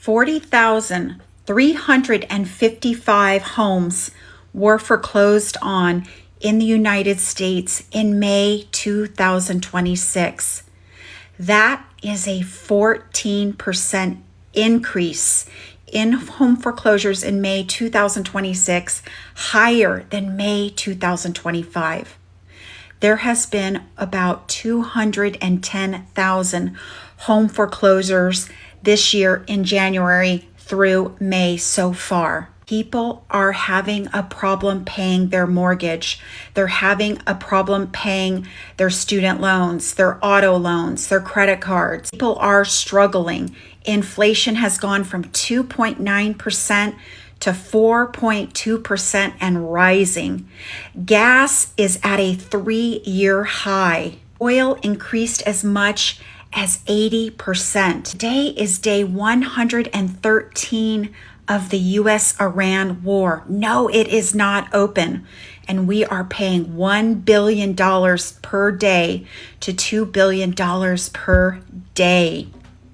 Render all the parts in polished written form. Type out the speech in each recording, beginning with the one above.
40,355 homes were foreclosed on in the United States in May 2026. That is a 14% increase in home foreclosures in May 2026, higher than May 2025. There has been about 210,000 home foreclosures this year in January through May so far. People are having a problem paying their mortgage. They're having a problem paying their student loans, their auto loans, their credit cards. People are struggling. Inflation has gone from 2.9% to 4.2% and rising. Gas is at a 3-year high. Oil increased as much as 80%. Today is day 113 of the U.S.-Iran war. No, it is not open. And we are paying $1 billion per day to $2 billion per day.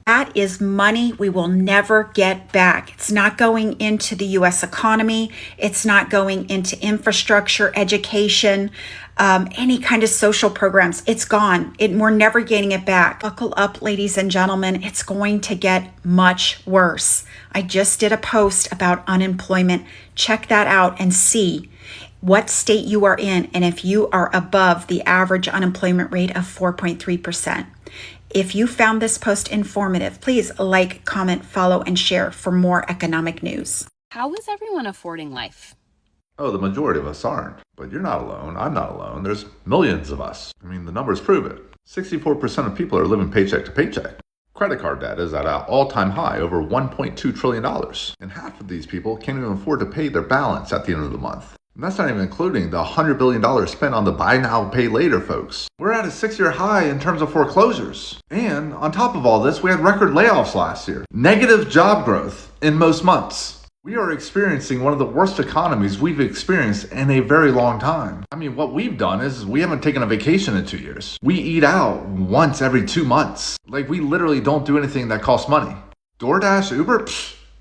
That is money we will never get back. It's not going into the U.S. economy. It's not going into infrastructure, education, any kind of social programs. It's gone. We're never getting it back. Buckle up, ladies and gentlemen. It's going to get much worse. I just did a post about unemployment. Check that out and see what state you are in and if you are above the average unemployment rate of 4.3%. If you found this post informative, please like, comment, follow, and share for more economic news. How is everyone affording life? Oh, the majority of us aren't. But you're not alone. I'm not alone. There's millions of us. I mean, the numbers prove it. 64% of people are living paycheck to paycheck. Credit card debt is at an all-time high, over $1.2 trillion. And half of these people can't even afford to pay their balance at the end of the month. And that's not even including the $100 billion spent on the buy now, pay later folks. We're at a 6-year high in terms of foreclosures. And on top of all this, we had record layoffs last year. Negative job growth in most months. We are experiencing one of the worst economies we've experienced in a very long time. I mean, what we've done is we haven't taken a vacation in 2 years. We eat out once every 2 months. Like, we literally don't do anything that costs money. DoorDash, Uber,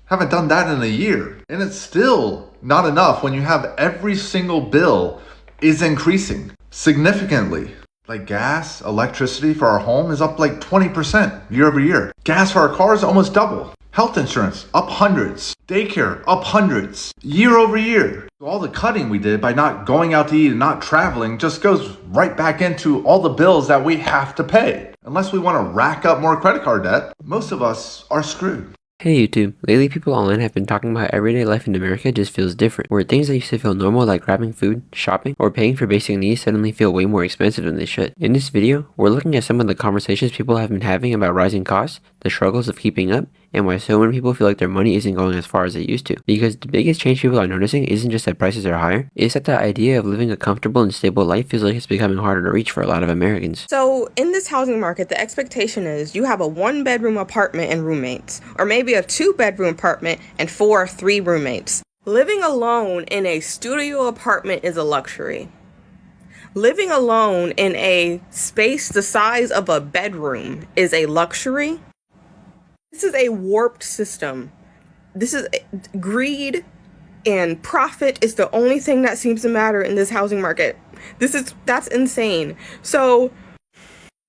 haven't done that in a year. And it's still not enough when you have every single bill is increasing significantly. Like gas, electricity for our home is up like 20% year over year. Gas for our cars almost double. Health insurance up hundreds. Daycare up hundreds year over year. So all the cutting we did by not going out to eat and not traveling just goes right back into all the bills that we have to pay. Unless we want to rack up more credit card debt, most of us are screwed. Hey YouTube, lately people online have been talking about how everyday life in America just feels different, where things that used to feel normal like grabbing food, shopping, or paying for basic needs suddenly feel way more expensive than they should. In this video, we're looking at some of the conversations people have been having about rising costs, the struggles of keeping up, and why so many people feel like their money isn't going as far as it used to. Because the biggest change people are noticing isn't just that prices are higher, it's that the idea of living a comfortable and stable life feels like it's becoming harder to reach for a lot of Americans. So in this housing market, the expectation is you have a 1-bedroom apartment and roommates, or maybe a 2-bedroom apartment and 4 or 3 roommates. Living alone in a studio apartment is a luxury. Living alone in a space the size of a bedroom is a luxury. This is a warped system. This is greed, and profit is the only thing that seems to matter in this housing market. That's insane. So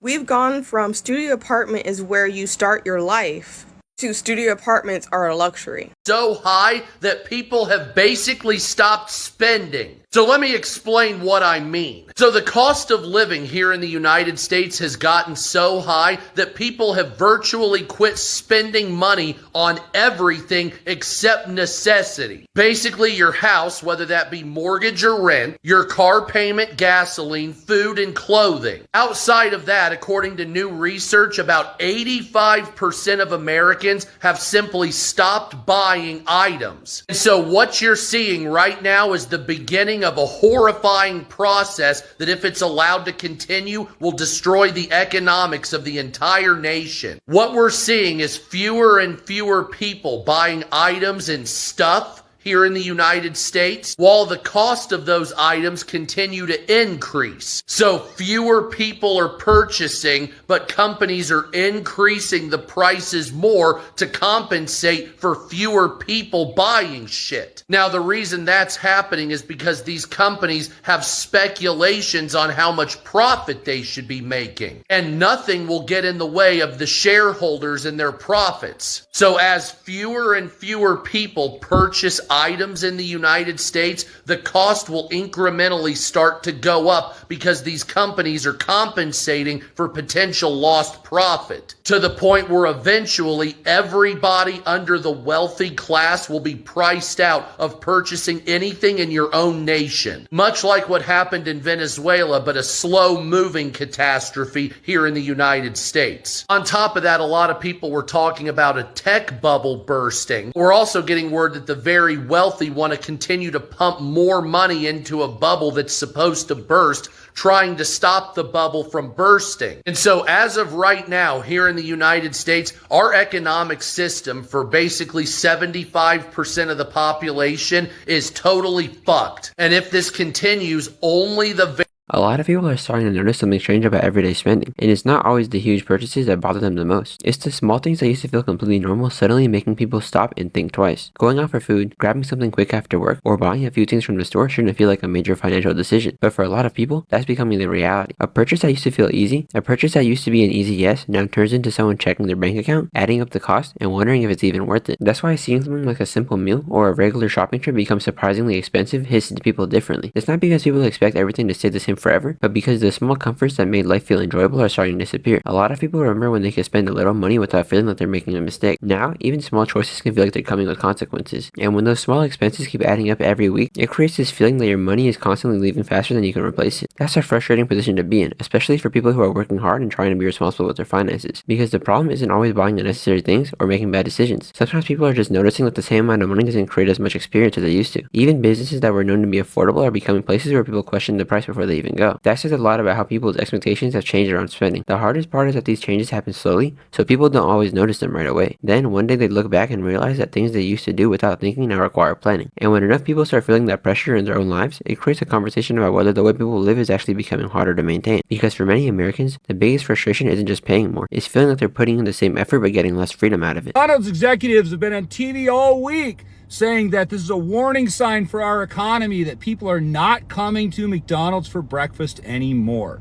we've gone from studio apartment is where you start your life to studio apartments are a luxury. So high that people have basically stopped spending. So let me explain what I mean. So the cost of living here in the United States has gotten so high that people have virtually quit spending money on everything except necessity. Basically your house, whether that be mortgage or rent, your car payment, gasoline, food, and clothing. Outside of that, according to new research, about 85% of Americans have simply stopped buying items. And so what you're seeing right now is the beginning of a horrifying process that, if it's allowed to continue, will destroy the economics of the entire nation. What we're seeing is fewer and fewer people buying items and stuff here in the United States, while the cost of those items continue to increase. So fewer people are purchasing, but companies are increasing the prices more to compensate for fewer people buying shit. Now, the reason that's happening is because these companies have speculations on how much profit they should be making, and nothing will get in the way of the shareholders and their profits. So as fewer and fewer people purchase items in the United States, the cost will incrementally start to go up because these companies are compensating for potential lost profit, to the point where eventually everybody under the wealthy class will be priced out of purchasing anything in your own nation. Much like what happened in Venezuela, but a slow-moving catastrophe here in the United States. On top of that, a lot of people were talking about a tech bubble bursting. We're also getting word that the very wealthy want to continue to pump more money into a bubble that's supposed to burst, trying to stop the bubble from bursting. And so as of right now, here in the United States, our economic system for basically 75% of the population is totally fucked. And if this continues, only the A lot of people are starting to notice something strange about everyday spending, and it's not always the huge purchases that bother them the most. It's the small things that used to feel completely normal suddenly making people stop and think twice. Going out for food, grabbing something quick after work, or buying a few things from the store shouldn't feel like a major financial decision, but for a lot of people, that's becoming the reality. A purchase that used to feel easy, a purchase that used to be an easy yes, now turns into someone checking their bank account, adding up the cost, and wondering if it's even worth it. That's why seeing something like a simple meal or a regular shopping trip become surprisingly expensive hits people differently. It's not because people expect everything to stay the same forever, but because the small comforts that made life feel enjoyable are starting to disappear. A lot of people remember when they could spend a little money without feeling like they're making a mistake. Now, even small choices can feel like they're coming with consequences. And when those small expenses keep adding up every week, it creates this feeling that your money is constantly leaving faster than you can replace it. That's a frustrating position to be in, especially for people who are working hard and trying to be responsible with their finances. Because the problem isn't always buying unnecessary things or making bad decisions. Sometimes people are just noticing that the same amount of money doesn't create as much experience as they used to. Even businesses that were known to be affordable are becoming places where people question the price before they even go. That says a lot about how people's expectations have changed around spending. The hardest part is that these changes happen slowly, so people don't always notice them right away. Then one day they look back and realize that things they used to do without thinking now require planning. And when enough people start feeling that pressure in their own lives, it creates a conversation about whether the way people live is actually becoming harder to maintain. Because for many Americans, the biggest frustration isn't just paying more, it's feeling like they're putting in the same effort but getting less freedom out of it. McDonald's executives have been on TV all week saying that this is a warning sign for our economy that people are not coming to McDonald's for breakfast anymore.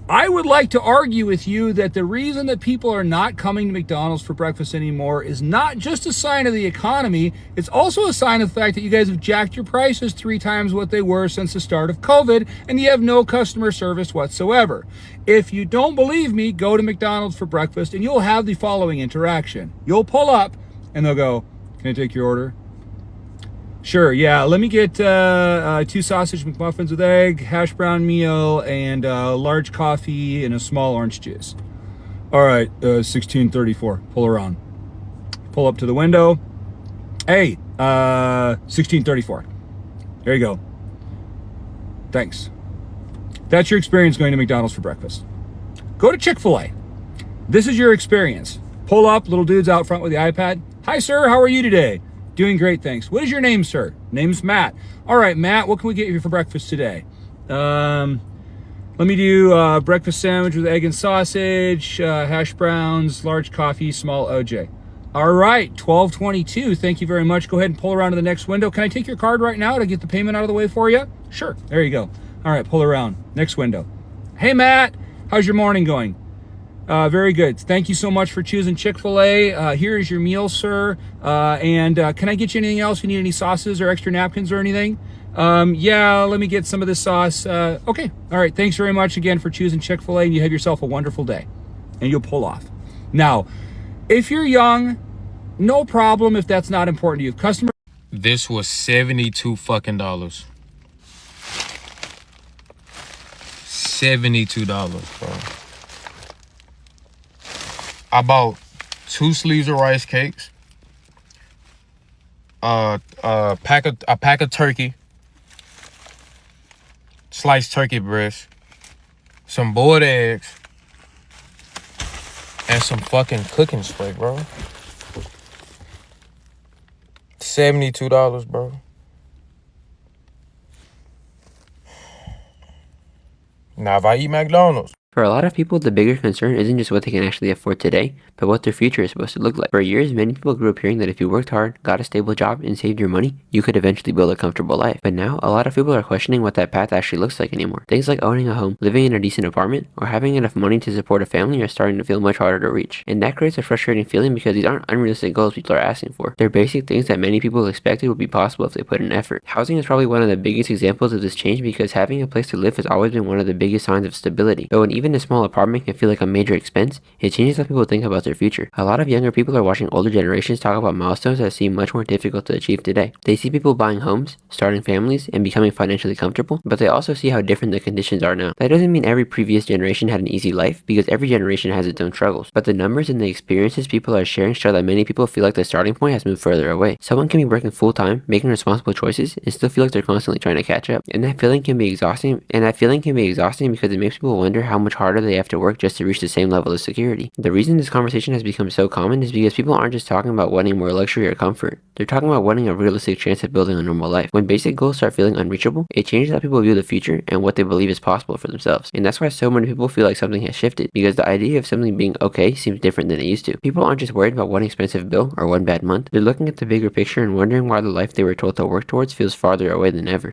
I would like to argue with you that the reason that people are not coming to McDonald's for breakfast anymore is not just a sign of the economy, it's also a sign of the fact that you guys have jacked your prices 3 times what they were since the start of COVID, and you have no customer service whatsoever. If you don't believe me, go to McDonald's for breakfast and you'll have the following interaction. You'll pull up and they'll go, "Can I take your order?" "Sure, yeah, let me get 2 sausage McMuffins with egg, hash brown meal, and a large coffee and a small orange juice." "All right, 1634, pull around." Pull up to the window. "Hey, 1634. There you go. Thanks." That's your experience going to McDonald's for breakfast. Go to Chick-fil-A. This is your experience. Pull up, little dude's out front with the iPad. "Hi, sir, how are you today?" "Doing great, thanks." "What is your name, sir?" "Name's Matt." "All right, Matt, what can we get you for breakfast today?" Let me do a breakfast sandwich with egg and sausage, hash browns, large coffee, small OJ." "All right, 1222. Thank you very much. Go ahead and pull around to the next window. Can I take your card right now to get the payment out of the way for you?" "Sure. There you go." "All right, pull around. Next window." "Hey, Matt, how's your morning going?" Very good. Thank you so much for choosing Chick-fil-A. Here is your meal, sir. And can I get you anything else? You need any sauces or extra napkins or anything?" "Yeah, let me get some of this sauce." "Okay. All right. Thanks very much again for choosing Chick-fil-A, and you have yourself a wonderful day." And you'll pull off. Now, if you're young, no problem if that's not important to you. Customer. This was $72 fucking dollars. $72, bro. I bought 2 sleeves of rice cakes, a pack of turkey, sliced turkey breast, some boiled eggs, and some fucking cooking spray, bro. $72, bro. Now, if I eat McDonald's, For a lot of people, the bigger concern isn't just what they can actually afford today, but what their future is supposed to look like. For years, many people grew up hearing that if you worked hard, got a stable job, and saved your money, you could eventually build a comfortable life. But now, a lot of people are questioning what that path actually looks like anymore. Things like owning a home, living in a decent apartment, or having enough money to support a family are starting to feel much harder to reach. And that creates a frustrating feeling because these aren't unrealistic goals people are asking for. They're basic things that many people expected would be possible if they put in effort. Housing is probably one of the biggest examples of this change because having a place to live has always been one of the biggest signs of stability. But when even a small apartment can feel like a major expense, it changes how people think about their future. A lot of younger people are watching older generations talk about milestones that seem much more difficult to achieve today. They see people buying homes, starting families, and becoming financially comfortable, but they also see how different the conditions are now. That doesn't mean every previous generation had an easy life, because every generation has its own struggles. But the numbers and the experiences people are sharing show that many people feel like the starting point has moved further away. Someone can be working full-time, making responsible choices, and still feel like they're constantly trying to catch up. And that feeling can be exhausting, because it makes people wonder how much harder they have to work just to reach the same level of security. The reason this conversation has become so common is because people aren't just talking about wanting more luxury or comfort. They're talking about wanting a realistic chance at building a normal life. When basic goals start feeling unreachable, it changes how people view the future and what they believe is possible for themselves. And that's why so many people feel like something has shifted, because the idea of something being okay seems different than it used to. People aren't just worried about one expensive bill or one bad month. They're looking at the bigger picture and wondering why the life they were told to work towards feels farther away than ever.